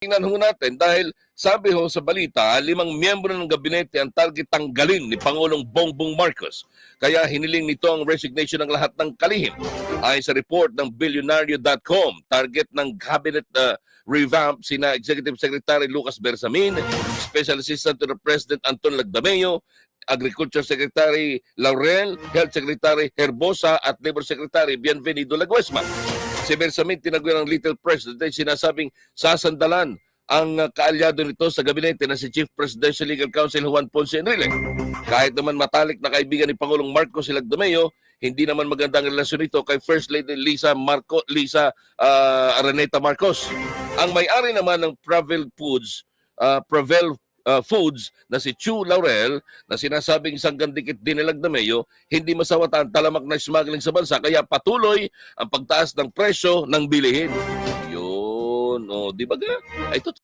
Tingnan ho natin dahil sabi ho sa balita, 5 miyembro ng gabinete ang target tanggalin ni Pangulong Bongbong Marcos. Kaya hiniling nito ang resignation ng lahat ng kalihim. Ayon sa report ng Billionario.com, target ng cabinet revamp sina Executive Secretary Lucas Bersamin, Special Assistant to the President Anton Lagdameo, Agriculture Secretary Laurel, Health Secretary Herbosa at Labor Secretary Bienvenido Laguesma. Si Bersamin tinaguan ng Little President ay sinasabing sasandalan ang kaalyado nito sa gabinete na si Chief Presidential Legal Counsel Juan Ponce Enrile. Kahit naman matalik na kaibigan ni Pangulong Marcos si Lagdameo, hindi naman magandang relasyon nito kay First Lady Lisa Araneta Marcos. Ang may-ari naman ng Pravel Foods na si Chu Laurel na sinasabing sanggandikit din ni Lagdameo, hindi masawatan talamak na smuggling sa bansa kaya patuloy ang pagtaas ng presyo ng bilihin. Yun, di ba ga? Ito